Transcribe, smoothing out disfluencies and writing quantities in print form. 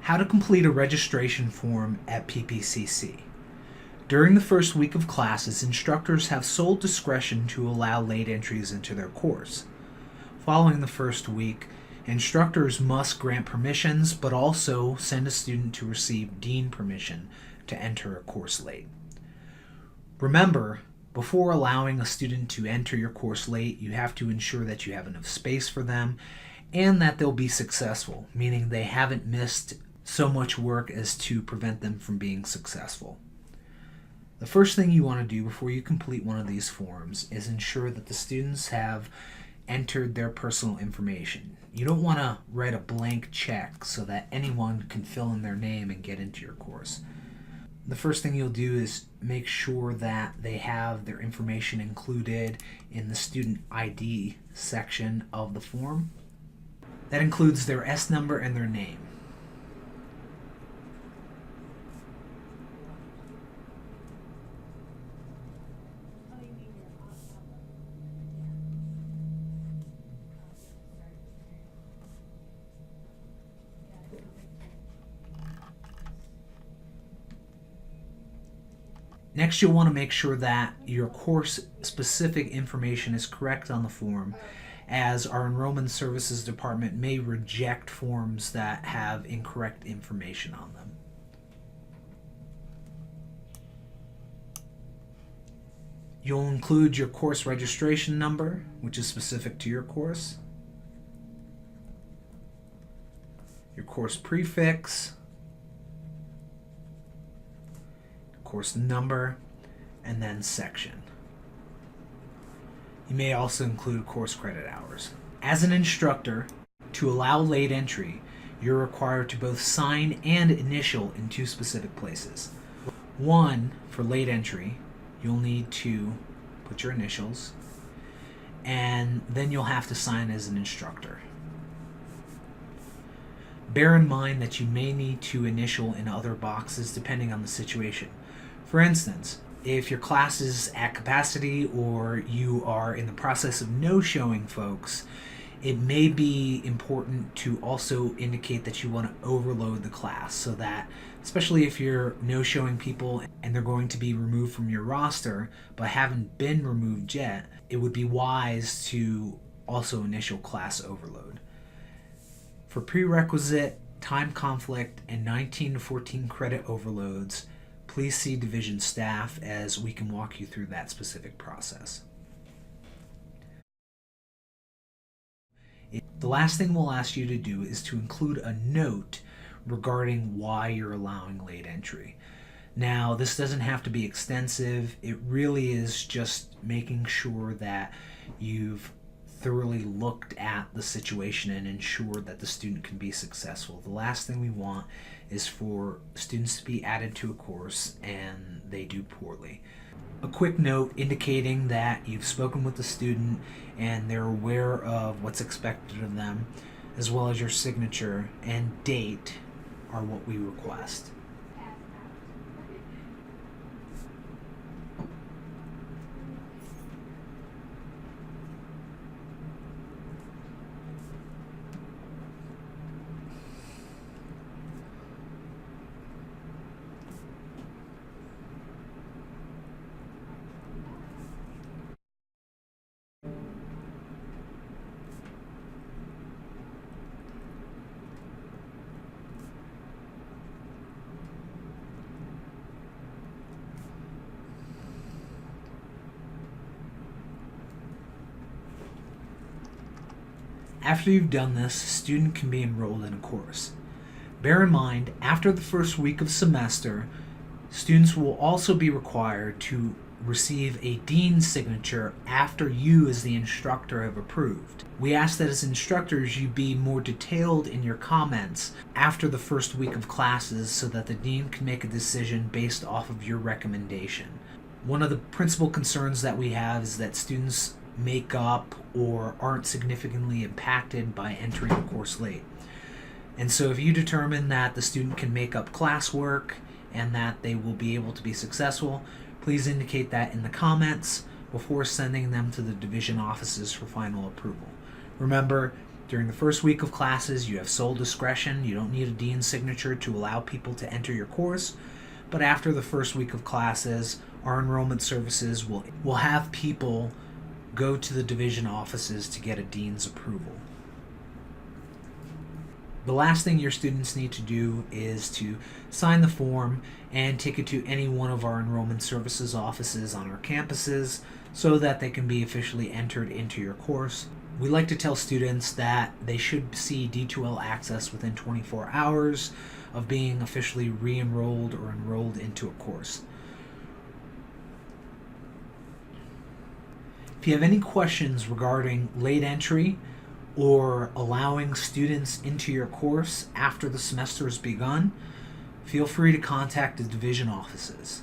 How to complete a registration form at PPCC. During the first week of classes, instructors have sole discretion to allow late entries into their course. Following the first week, instructors must grant permissions but also send a student to receive dean permission to enter a course late. Remember, before allowing a student to enter your course late, you have to ensure that you have enough space for them and that they'll be successful, meaning they haven't missed so much work as to prevent them from being successful. The first thing you want to do before you complete one of these forms is ensure that the students have entered their personal information. You don't want to write a blank check so that anyone can fill in their name and get into your course. The first thing you'll do is make sure that they have their information included in the student ID section of the form. That includes their S number and their name. Next, you'll want to make sure that your course-specific information is correct on the form, as our Enrollment Services Department may reject forms that have incorrect information on them. You'll include your course registration number, which is specific to your course, your course prefix, course number, and then section. You may also include course credit hours. As an instructor, to allow late entry, you're required to both sign and initial in two specific places. One, for late entry, you'll need to put your initials, and then you'll have to sign as an instructor. Bear in mind that you may need to initial in other boxes depending on the situation. For instance, if your class is at capacity or you are in the process of no-showing folks, it may be important to also indicate that you want to overload the class so that, especially if you're no-showing people and they're going to be removed from your roster but haven't been removed yet, it would be wise to also initial class overload. For prerequisite, time conflict, and 19 to 14 credit overloads, please see division staff as we can walk you through that specific process. The last thing we'll ask you to do is to include a note regarding why you're allowing late entry. Now, this doesn't have to be extensive. It really is just making sure that you've thoroughly looked at the situation and ensured that the student can be successful. The last thing we want is for students to be added to a course and they do poorly. A quick note indicating that you've spoken with the student and they're aware of what's expected of them, as well as your signature and date are what we request. After you've done this, a student can be enrolled in a course. Bear in mind, after the first week of semester, students will also be required to receive a dean's signature after you as the instructor have approved. We ask that as instructors you be more detailed in your comments after the first week of classes so that the dean can make a decision based off of your recommendation. One of the principal concerns that we have is that students make up or aren't significantly impacted by entering a course late. And so if you determine that the student can make up classwork and that they will be able to be successful, please indicate that in the comments before sending them to the division offices for final approval. Remember, During the first week of classes, you have sole discretion. You don't need a dean's signature to allow people to enter your course. But after the first week of classes, our enrollment services will have people go to the division offices to get a dean's approval. The last thing your students need to do is to sign the form and take it to any one of our enrollment services offices on our campuses so that they can be officially entered into your course. We like to tell students that they should see D2L access within 24 hours of being officially re-enrolled or enrolled into a course. If you have any questions regarding late entry or allowing students into your course after the semester has begun, feel free to contact the division offices.